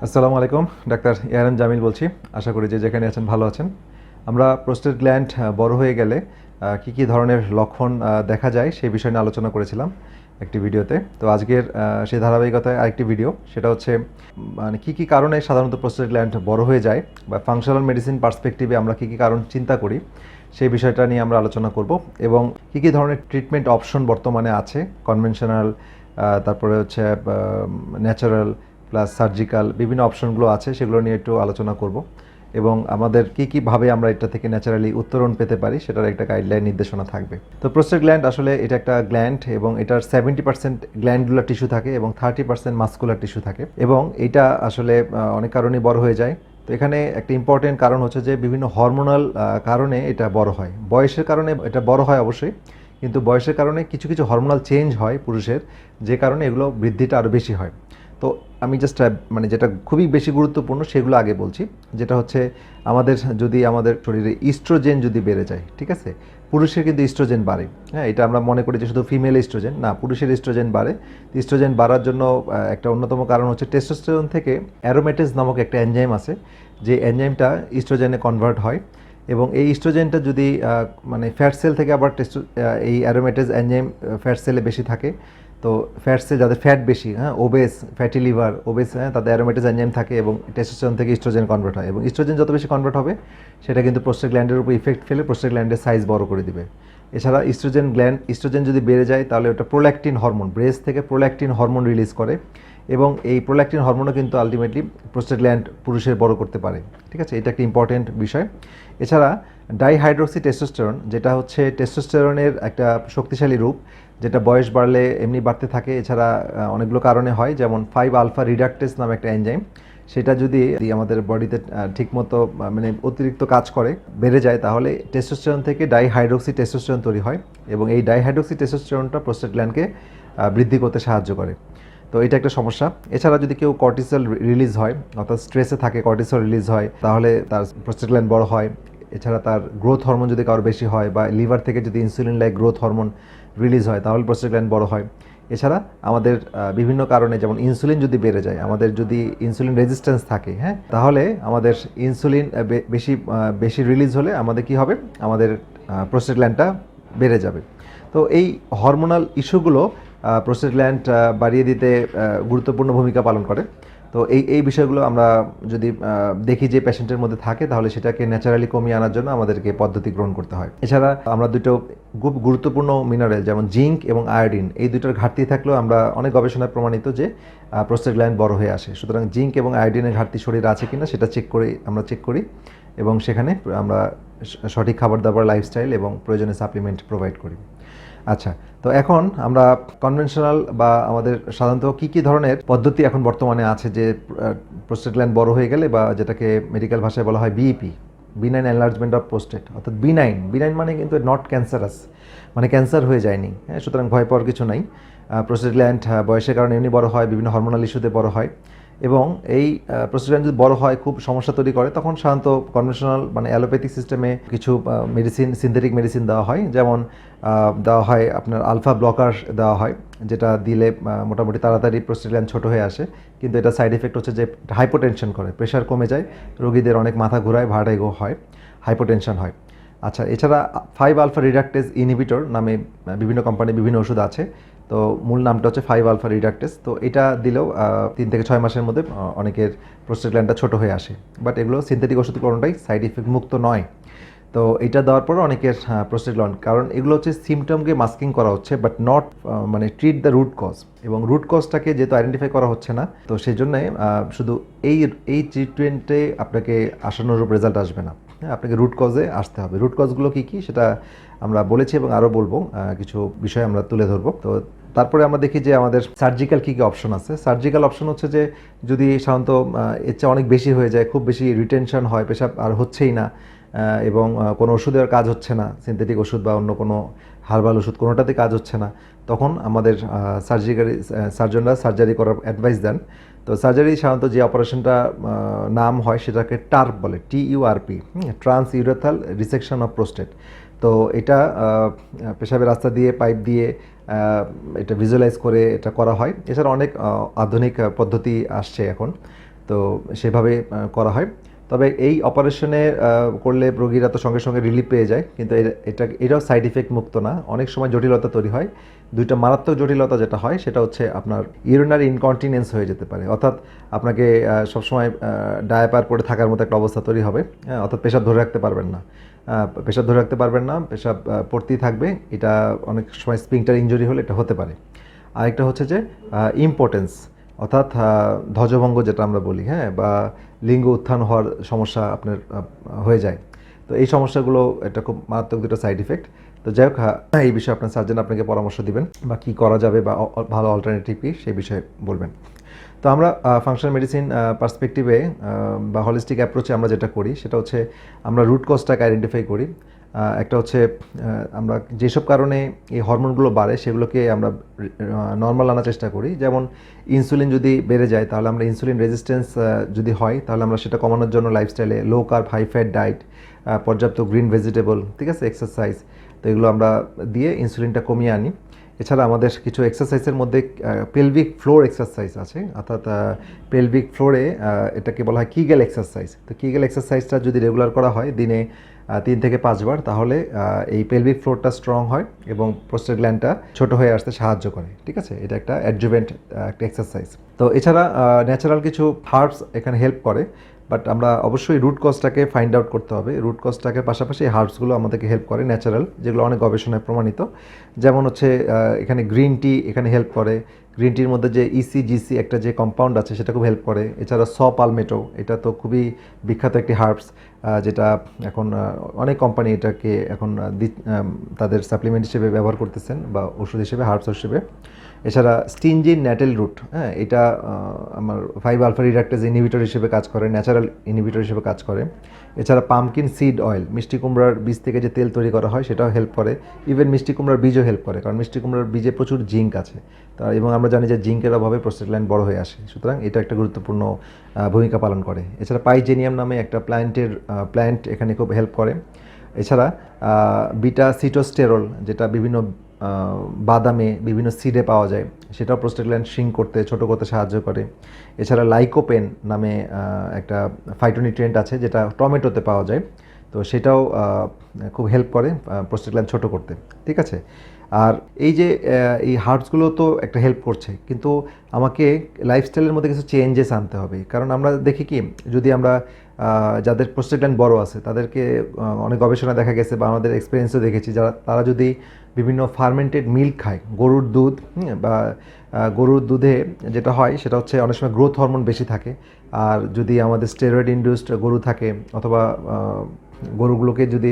আসসালামু আলাইকুম, doctor ARM Jamil বলছি। আশা করি যে যেখানে আছেন ভালো আছেন। আমরা প্রোস্টেট গ্ল্যান্ড বড় হয়ে গেলে কি কি ধরনের লক্ষণ দেখা যায় সেই বিষয় নিয়ে আলোচনা করেছিলাম একটি ভিডিওতে। তো আজকের সেই ধারাবাহিকতায় আরেকটি ভিডিও, সেটা হচ্ছে মানে কি কি কারণে সাধারণত প্রোস্টেট গ্ল্যান্ড বড় হয়ে যায় বা ফাংশনাল মেডিসিন পার্সপেক্টিভে আমরা কি কি কারণ চিন্তা করি সেই বিষয়টা নিয়ে আমরা আলোচনা করব এবং কি কি ধরনের ট্রিটমেন্ট অপশন বর্তমানে আছে, কনভেনশনাল, তারপরে হচ্ছে ন্যাচারাল প্লাস সার্জিক্যাল বিভিন্ন অপশনগুলো আছে, সেগুলো নিয়ে একটু আলোচনা করব এবং আমাদের কীভাবে আমরা এটা থেকে ন্যাচারালি উত্তরণ পেতে পারি সেটার একটা গাইডলাইন নির্দেশনা থাকবে। তো প্রোস্টেট গ্ল্যান্ড আসলে এটা একটা গ্ল্যান্ড এবং এটার 70% গ্ল্যান্ডুলার টিস্যু থাকে এবং 30% মাস্কুলার টিস্যু থাকে এবং এটা আসলে অনেক কারণেই বড় হয়ে যায়। তো এখানে একটা ইম্পর্টেন্ট কারণ হচ্ছে যে বিভিন্ন হরমোনাল কারণে এটা বড় হয়। বয়সের কারণে এটা বড় হয় অবশ্যই, কিন্তু বয়সের কারণে কিছু কিছু হরমোনাল চেঞ্জ হয় পুরুষের, যে কারণে এগুলো বৃদ্ধিটা আরও বেশি হয়। তো আমি জাস্ট মানে যেটা খুবই বেশি গুরুত্বপূর্ণ সেগুলো আগে বলছি। যেটা হচ্ছে আমাদের শরীরে ইস্ট্রোজেন যদি বেড়ে যায়, ঠিক আছে, পুরুষের কিন্তু ইস্ট্রোজেন বাড়ে। হ্যাঁ, এটা আমরা মনে করি যে শুধু ফিমেল ইস্ট্রোজেন, না, পুরুষের ইস্ট্রোজেন বাড়ে। ইস্ট্রোজেন বাড়ার জন্য একটা অন্যতম কারণ হচ্ছে টেস্টোস্টেরন থেকে অ্যারোমেটেজ নামক একটা এনজাইম আছে, যে এনজাইমটা ইস্ট্রোজেনে কনভার্ট হয় এবং এই ইস্ট্রোজেনটা যদি মানে ফ্যাট সেল থেকে আবার এই অ্যারোমেটেজ এনজাইম ফ্যাট সেলে বেশি থাকে। তো ফ্যাটসে যাদের ফ্যাট বেশি, হ্যাঁ, ওবেস, ফ্যাটি লিভার, ওবেস, হ্যাঁ, তাদের অ্যারোমেটেজ এনজাইম থাকে এবং টেস্টোস্টেরন থেকে ইস্ট্রোজেন কনভার্ট হয় এবং ইস্ট্রোজেন যত বেশি কনভার্ট হবে সেটা কিন্তু প্রোস্টেট গ্ল্যান্ডের উপর ইফেক্ট ফেলে প্রোস্টেট গ্ল্যান্ডের সাইজ বড় করে দিবে। এছাড়া ইস্ট্রোজেন যদি বেড়ে যায় তাহলে ওটা প্রোল্যাকটিন হরমোন, ব্রেস্ট থেকে প্রোল্যাকটিন হরমোন রিলিজ করে এবং এই প্রোল্যাকটিন হরমোনও কিন্তু আলটিমেটলি প্রোস্টেট গ্ল্যান্ড পুরুষের বড় করতে পারে। ঠিক আছে, এটা একটা ইম্পর্টেন্ট বিষয়। এছাড়া ডাইহাইড্রোক্সি টেস্টোস্টেরন, যেটা হচ্ছে টেস্টোস্টেরনের একটা শক্তিশালী রূপ, যেটা বয়স বাড়লে এমনি বাড়তে থাকে। এছাড়া অনেকগুলো কারণে হয়, যেমন 5 আলফা রিডাক্টেজ নামে একটা এনজাইম, সেটা যদি আমাদের বডিতে ঠিকমতো মানে অতিরিক্ত কাজ করে, বেড়ে যায়, তাহলে টেস্টোস্টেরন থেকে ডাইহাইড্রোক্সি টেস্টোস্টেরন তৈরি হয় এবং এই ডাইহাইড্রোক্সি টেস্টোস্টেরনটা প্রোস্টেট গ্ল্যান্ডকে বৃদ্ধি করতে সাহায্য করে। তো এটা একটা সমস্যা। এছাড়া যদি কেউ কর্টিসল রিলিজ হয়, অর্থাৎ স্ট্রেসে থাকে, কর্টিসল রিলিজ হয়, তাহলে তার প্রোস্টেট গ্ল্যান্ড বড় হয়। এছাড়া তার গ্রোথ হরমোন যদি কারোর বেশি হয় বা লিভার থেকে যদি insulin like growth hormone release হয়, তাহলে প্রোস্টেট গ্ল্যান্ড বড় হয়। এছাড়া আমাদের বিভিন্ন কারণে, যেমন ইনসুলিন যদি বেড়ে যায়, আমাদের যদি ইনসুলিন রেজিস্ট্যান্স থাকে, হ্যাঁ, তাহলে আমাদের ইনসুলিন বেশি রিলিজ হলে আমাদের কি হবে, আমাদের প্রোস্টেট গ্ল্যান্ডটা বেড়ে যাবে। তো এই হরমোনাল ইস্যুগুলো প্রোস্টেট গ্ল্যান্ড বাড়িয়ে দিতে গুরুত্বপূর্ণ ভূমিকা পালন করে। তো এই বিষয়গুলো আমরা যদি দেখি যে পেশেন্টের মধ্যে থাকে, তাহলে সেটাকে ন্যাচারালি কমিয়ে আনার জন্য আমাদেরকে পদ্ধতি গ্রহণ করতে হয়। এছাড়া আমরা দুটো খুব গুরুত্বপূর্ণ মিনারেল যেমন জিঙ্ক এবং আয়োডিন, এই দুটোর ঘাটতি থাকলেও আমরা অনেক গবেষণায় প্রমাণিত যে প্রোস্টেট গ্ল্যান্ড বড় হয়ে আসে। সুতরাং জিঙ্ক এবং আয়োডিনের ঘাটতি শরীরে আছে কিনা সেটা আমরা চেক করি এবং সেখানে আমরা সঠিক খাবার দাবার, লাইফস্টাইল এবং প্রয়োজনীয় সাপ্লিমেন্ট প্রোভাইড করি। আচ্ছা, তো এখন আমরা কনভেনশনাল বা আমাদের সাধারণত কী কী ধরনের পদ্ধতি এখন বর্তমানে আছে যে প্রোস্টেট গ্ল্যান্ড বড় হয়ে গেলে, বা যেটাকে মেডিকেল ভাষায় বলা হয় BEP, benign enlargement of prostate, অর্থাৎ বিনাইন মানে কিন্তু নট ক্যান্সারাস, মানে ক্যান্সার হয়ে যায়নি। হ্যাঁ, সুতরাং ভয় পাওয়ার কিছু নাই। প্রোস্টেট গ্ল্যান্ড বয়সের কারণে এমনি বড় হয়, বিভিন্ন হরমোনাল ইস্যুতে বড় হয় এবং এই প্রোস্টেট গ্ল্যান্ড যদি বড় হয়, খুব সমস্যা তৈরি করে, তখন সাধারণত কনভেনশনাল মানে অ্যালোপ্যাথিক সিস্টেমে কিছু মেডিসিন, সিনথেটিক মেডিসিন দেওয়া হয়। যেমন দেওয়া হয় আপনার আলফা ব্লকার দেওয়া হয়, যেটা দিলে মোটামুটি তাড়াতাড়ি প্রোস্টেট গ্ল্যান্ড ছোটো হয়ে আসে, কিন্তু এটা সাইড এফেক্ট হচ্ছে যে হাইপোটেনশন করে, প্রেশার কমে যায়, রোগীদের অনেক মাথা ঘোরায়, ভার্টিগো হয়, হাইপোটেনশন হয়। আচ্ছা, এছাড়া 5 আলফা রিডাক্টেজ ইনহিবিটর নামে বিভিন্ন কোম্পানির বিভিন্ন ওষুধ আছে। তো মূল নামটা হচ্ছে 5 আলফা রিডাক্টেজ। তো এটা দিলেও 3 থেকে 6 মাসের মধ্যে অনেকের প্রোস্টেট গ্ল্যান্ডটা ছোটো হয়ে আসে। বাট এগুলো সিনথেটিক ওষুধ কোনোটাই সাইড ইফেক্ট মুক্ত নয়। তো এটা দেওয়ার পর অনেকের প্রোস্টেট গ্ল্যান্ড, কারণ এগুলো হচ্ছে সিমটমকে মাস্কিং করা হচ্ছে, বাট নট মানে ট্রিট দ্য রুট কজ, এবং রুট কজটাকে যেহেতু আইডেন্টিফাই করা হচ্ছে না, তো সেই জন্যে শুধু এই ট্রিটমেন্টে আপনাকে আশানুরূপ রেজাল্ট আসবে না। হ্যাঁ, আপনাকে রুট কজে আসতে হবে। রুট কজগুলো কী কী সেটা আমরা বলেছি এবং আরও বলবো, কিছু বিষয় আমরা তুলে ধরবো। তো তারপরে আমরা দেখি যে আমাদের সার্জিক্যাল কী কী অপশন আছে। সার্জিক্যাল অপশন হচ্ছে যে যদি সাধারণত এর চেয়ে অনেক বেশি হয়ে যায়, খুব বেশি রিটেনশন হয়, পেশাব আর হচ্ছেই না এবং কোনো ওষুধের কাজ হচ্ছে না, সিনথেটিক ওষুধ বা অন্য কোনো হার্বাল ওষুধ কোনোটাতে কাজ হচ্ছে না, তখন আমাদের সার্জনরা সার্জারি করার অ্যাডভাইস দেন। তো সার্জারি সাধারণত যে অপারেশনটা নাম হয় সেটাকে টার্প বলে, TURP, transurethral resection of prostate. তো এটা পেশাবের রাস্তা দিয়ে পাইপ দিয়ে এটা ভিজুয়ালাইজ করে এটা করা হয়। এছাড়া অনেক আধুনিক পদ্ধতি আসছে এখন। তো সেভাবে করা হয়। তবে এই অপারেশনে করলে রোগীরা তো সঙ্গে সঙ্গে রিলিফ পেয়ে যায়, কিন্তু এটাও সাইড ইফেক্ট মুক্ত না, অনেক সময় জটিলতা তৈরি হয়। দুইটা মারাত্মক জটিলতা যেটা হয় সেটা হচ্ছে আপনার ইউরিনারি ইনকন্টিনেন্স হয়ে যেতে পারে, অর্থাৎ আপনাকে সবসময় ডায়াপার পরে থাকার মতো একটা অবস্থা তৈরি হবে, হ্যাঁ, অর্থাৎ পেশাব ধরে রাখতে পারবেন না, পেশাব পড়তেই থাকবে। এটা অনেক সময় স্পিংটার ইনজুরি হলে এটা হতে পারে। আরেকটা হচ্ছে যে ইম্পোর্টেন্স, অর্থাৎ ধ্বজভঙ্গ যেটা আমরা বলি, হ্যাঁ, বা লিঙ্গ উত্থান হওয়ার সমস্যা আপনার হয়ে যায়। তো এই সমস্যাগুলো এটা খুব মারাত্মক দুটো সাইড ইফেক্ট। তো যাই হোক, এই বিষয়ে আপনার সার্জন আপনাকে পরামর্শ দিবেন বা কী করা যাবে বা ভালো অল্টারনেটিভ কী সেই বিষয়ে বলবেন। তো আমরা ফাংশনাল মেডিসিন পার্সপেক্টিভে বা হলিস্টিক অ্যাপ্রোচে আমরা যেটা করি সেটা হচ্ছে আমরা রুট কজটাকে আইডেন্টিফাই করি। একটা হচ্ছে আমরা যেসব কারণে এই হরমোনগুলো বাড়ে সেগুলোকে আমরা নর্মাল আনার চেষ্টা করি। যেমন ইনসুলিন যদি বেড়ে যায় তাহলে আমরা ইনসুলিন রেজিস্ট্যান্স যদি হয় তাহলে আমরা সেটা কমানোর জন্য লাইফস্টাইলে low carb high fat diet, পর্যাপ্ত গ্রিন ভেজিটেবল, ঠিক আছে, এক্সারসাইজ, তো এগুলো আমরা দিয়ে ইনসুলিনটা কমিয়ে আনি। এছাড়া আমাদের কিছু এক্সারসাইজের মধ্যে পেলভিক ফ্লোর এক্সারসাইজ আছে, অর্থাৎ পেলভিক ফ্লোরে এটাকে বলা হয় কিগেল এক্সারসাইজ। তো কিগেল এক্সারসাইজটা যদি রেগুলার করা হয় দিনে 3 থেকে 5 বার, তাহলে এই পেলভিক ফ্লোরটা স্ট্রং হয় এবং প্রোস্টেট গ্ল্যান্ডটা ছোট হয়ে আসতে সাহায্য করে, ঠিক আছে, এটা একটা অ্যাডজুভেন্ট একটা এক্সারসাইজ। তো এছাড়া ন্যাচারাল কিছু হার্বস এখানে হেল্প করে, বাট আমরা অবশ্যই রুট কজটাকে ফাইন্ড আউট করতে হবে। রুট কজটাকে পাশাপাশি এই হার্বসগুলো আমাদেরকে হেল্প করে ন্যাচারাল, যেগুলো অনেক গবেষণায় প্রমাণিত। যেমন হচ্ছে এখানে গ্রিন টি এখানে হেল্প করে। গ্রিন টির মধ্যে যে ইসিজিসি একটা যে কম্পাউন্ড আছে সেটা খুব হেল্প করে। এছাড়া পালমেটো, এটা তো খুবই বিখ্যাত একটি হার্বস, যেটা এখন অনেক কোম্পানি এটাকে এখন তাদের সাপ্লিমেন্ট হিসেবে ব্যবহার করতেছেন বা ওষুধ হিসেবে, হার্বস হিসেবে। এছাড়া স্টিনজিন ন্যাটেল রুট, হ্যাঁ, এটা আমার 5 আলফা রিডাক্টেজ ইনহিবিটর হিসেবে কাজ করে, ন্যাচারাল ইনহিবিটর হিসেবে কাজ করে। এছাড়া পামকিন সিড অয়েল, মিষ্টি কুমড়ার বীজ থেকে যে তেল তৈরি করা হয় সেটাও হেল্প করে। ইভেন মিষ্টি কুমড়ার বীজও হেল্প করে, কারণ মিষ্টি কুমড়ার বীজে প্রচুর জিঙ্ক আছে, এবং আমরা জানি যে জিঙ্কের অভাবে প্রোস্টেট গ্ল্যান্ড বড় হয়ে আসে, সুতরাং এটা একটা গুরুত্বপূর্ণ ভূমিকা পালন করে। এছাড়া পাইজেনিয়াম নামে একটা প্ল্যান্ট এখানে খুব হেল্প করে। এছাড়া বিটা সিটোস্টেরল, যেটা বিভিন্ন বাদামে বিভিন্ন সিডে পাওয়া যায়, সেটাও প্রোস্টেট গ্ল্যান্ড শ্রিঙ্ক করতে, ছোটো করতে সাহায্য করে। এছাড়া লাইকোপেন নামে একটা ফাইটোনিউট্রিয়েন্ট আছে যেটা টমেটোতে পাওয়া যায়, তো সেটাও খুব হেল্প করে প্রোস্টেট গ্ল্যান্ড ছোটো করতে, ঠিক আছে। আর এই যে এই হার্বসগুলো তো একটা হেল্প করছে, কিন্তু আমাকে লাইফস্টাইলের মধ্যে কিছু চেঞ্জেস আনতে হবে। কারণ আমরা দেখি কি, যদি আমরা যাদের প্রোস্টেট গ্ল্যান্ড বড় আছে তাদেরকে অনেক গবেষণা দেখা গেছে বা আমাদের এক্সপিরিয়েন্সও দেখেছি, তারা যদি বিভিন্ন ফার্মেন্টেড মিল্ক খায়, গরুর দুধ, বা গরুর দুধে যেটা হয় সেটা হচ্ছে অনেক সময় গ্রোথ হরমোন বেশি থাকে। আর যদি আমাদের স্টেরয়েড ইনডিউসড গরু থাকে, অথবা গরুগুলোকে যদি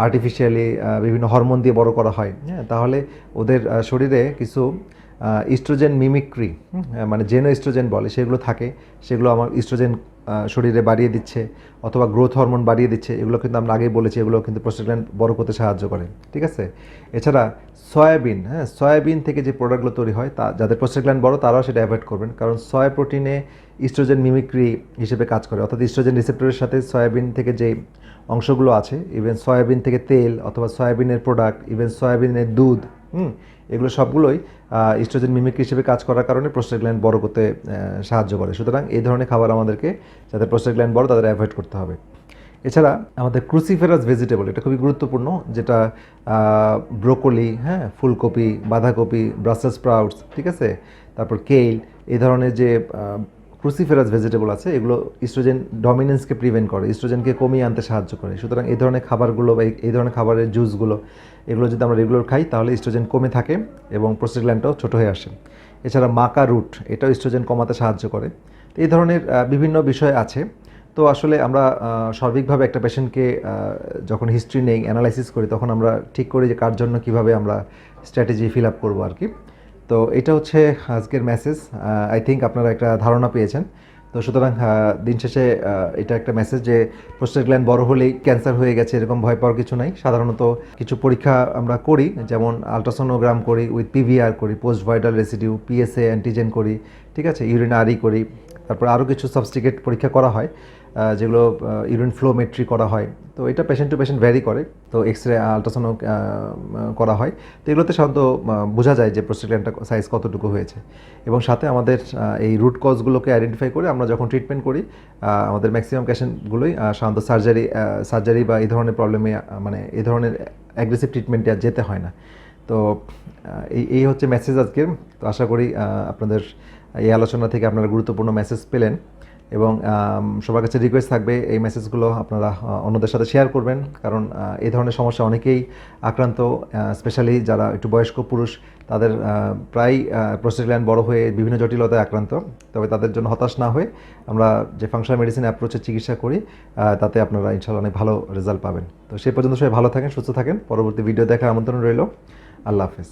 আর্টিফিশিয়ালি বিভিন্ন হরমোন দিয়ে বড় করা হয়, হ্যাঁ, তাহলে ওদের শরীরে কিছু ইস্ট্রোজেন মিমিক্রি, মানে জেনো ইস্ট্রোজেন বলে, সেগুলো থাকে। সেগুলো আমার ইস্ট্রোজেন শরীরে বাড়িয়ে দিচ্ছে অথবা গ্রোথ হরমোন বাড়িয়ে দিচ্ছে। এগুলো কিন্তু আমরা আগেই বলেছি, এগুলো কিন্তু প্রোস্টেট গ্ল্যান্ড বড় করতে সাহায্য করে, ঠিক আছে। এছাড়া সয়াবিন, হ্যাঁ, সয়াবিন থেকে যে প্রোডাক্টগুলো তৈরি হয়, যাদের প্রোস্টেট গ্ল্যান্ড বড় তারাও সেটা অ্যাভয়েড করবেন, কারণ সয়া প্রোটিনে ইস্ট্রোজেন মিমিক্রি হিসেবে কাজ করে, অর্থাৎ ইস্ট্রোজেন রিসেপ্টরের সাথে সয়াবিন থেকে যে অংশগুলো আছে, ইভেন সয়াবিন থেকে তেল অথবা সয়াবিনের প্রোডাক্ট, ইভেন সয়াবিনের দুধ, এগুলো সবগুলোই ইস্ট্রোজেন মিমিক্রি হিসেবে কাজ করার কারণে প্রোস্টেট গ্ল্যান্ড বড় করতে সাহায্য করে। সুতরাং এই ধরনের খাবার আমাদেরকে, যাদের প্রোস্টেট গ্ল্যান্ড বড় তাদের অ্যাভয়েড করতে হবে। এছাড়া আমাদের ক্রুসিফেরাস ভেজিটেবল, এটা খুবই গুরুত্বপূর্ণ, যেটা ব্রোকলি, হ্যাঁ, ফুলকপি, বাঁধাকপি, ব্রাসেলস স্প্রাউটস, ঠিক আছে, তারপর কেল, এই ধরনের যে ক্রুসিফেরাস ভেজিটেবল আছে, এগুলো ইস্ট্রোজেন ডমিনেন্সকে প্রিভেন্ট করে, ইস্ট্রোজেনকে কমিয়ে আনতে সাহায্য করে। সুতরাং এই ধরনের খাবারগুলো বা এই ধরনের খাবারের জুসগুলো, এগুলো যদি আমরা রেগুলার খাই তাহলে ইস্ট্রোজেন কমে থাকে এবং প্রোস্টেট গ্ল্যান্ডটাও ছোটো হয়ে আসে। এছাড়া মাকা রুট, এটাও ইস্ট্রোজেন কমাতে সাহায্য করে। এই ধরনের বিভিন্ন বিষয় আছে। তো আসলে আমরা সার্বিকভাবে একটা পেশেন্টকে যখন হিস্ট্রি নেই, অ্যানালাইসিস করি, তখন আমরা ঠিক করি যে কার জন্য কীভাবে আমরা স্ট্র্যাটেজি ফিল আপ করবো আর কি। তো এটা হচ্ছে আজকের মেসেজ। আই থিঙ্ক আপনারা একটা ধারণা পেয়েছেন। তো সুতরাং দিন শেষে এটা একটা মেসেজ যে প্রোস্টেট গ্ল্যান্ড বড় হলেই ক্যান্সার হয়ে গেছে এরকম ভয় পাওয়ার কিছু নাই। সাধারণত কিছু পরীক্ষা আমরা করি, যেমন আলট্রাসোনোগ্রাম করি, উইথ পিভিআর করি, পোস্ট ভাইটাল রেসিডিউ, পিএসএ অ্যান্টিজেন করি, ঠিক আছে, ইউরিন আরই করি, তারপর আরও কিছু সাবস্টিকেট পরীক্ষা করা হয়। যেগুলো ইউরিন ফ্লোমেট্রি করা হয়, তো এটা পেশেন্ট টু পেশেন্ট ভ্যারি করে। তো এক্সরে আলট্রাসাউন্ড করা হয়, তো এগুলোতে সাধারণত বোঝা যায় যে প্রোস্টেট গ্ল্যান্ডটা সাইজ কতটুকু হয়েছে। এবং সাথে আমাদের এই রুট কজগুলোকে আইডেন্টিফাই করে আমরা যখন ট্রিটমেন্ট করি, আমাদের ম্যাক্সিমাম পেশেন্টগুলোই সাধারণত সার্জারি বা এই ধরনের প্রবলেমে মানে এই ধরনের অ্যাগ্রেসিভ ট্রিটমেন্টে আর যেতে হয় না। তো এই হচ্ছে মেসেজ আজকের। তো আশা করি আপনাদের এই আলোচনা থেকে আপনারা গুরুত্বপূর্ণ মেসেজ পেলেন, এবং সবার কাছে রিকোয়েস্ট থাকবে এই মেসেজগুলো আপনারা অন্যদের সাথে শেয়ার করবেন, কারণ এই ধরনের সমস্যা অনেকেই আক্রান্ত, স্পেশালি যারা একটু বয়স্ক পুরুষ, তাদের প্রায় প্রোস্টেট গ্ল্যান্ড বড় হয়ে বিভিন্ন জটিলতায় আক্রান্ত। তবে তাদের জন্য হতাশ না হয়ে আমরা যে ফাংশনাল মেডিসিন অ্যাপ্রোচে চিকিৎসা করি, তাতে আপনারা ইনশাআল্লাহ অনেক ভালো রেজাল্ট পাবেন। তো সেই পর্যন্ত সবাই ভালো থাকেন, সুস্থ থাকেন। পরবর্তী ভিডিও দেখার আমন্ত্রণ রইল। আল্লাহ হাফেজ।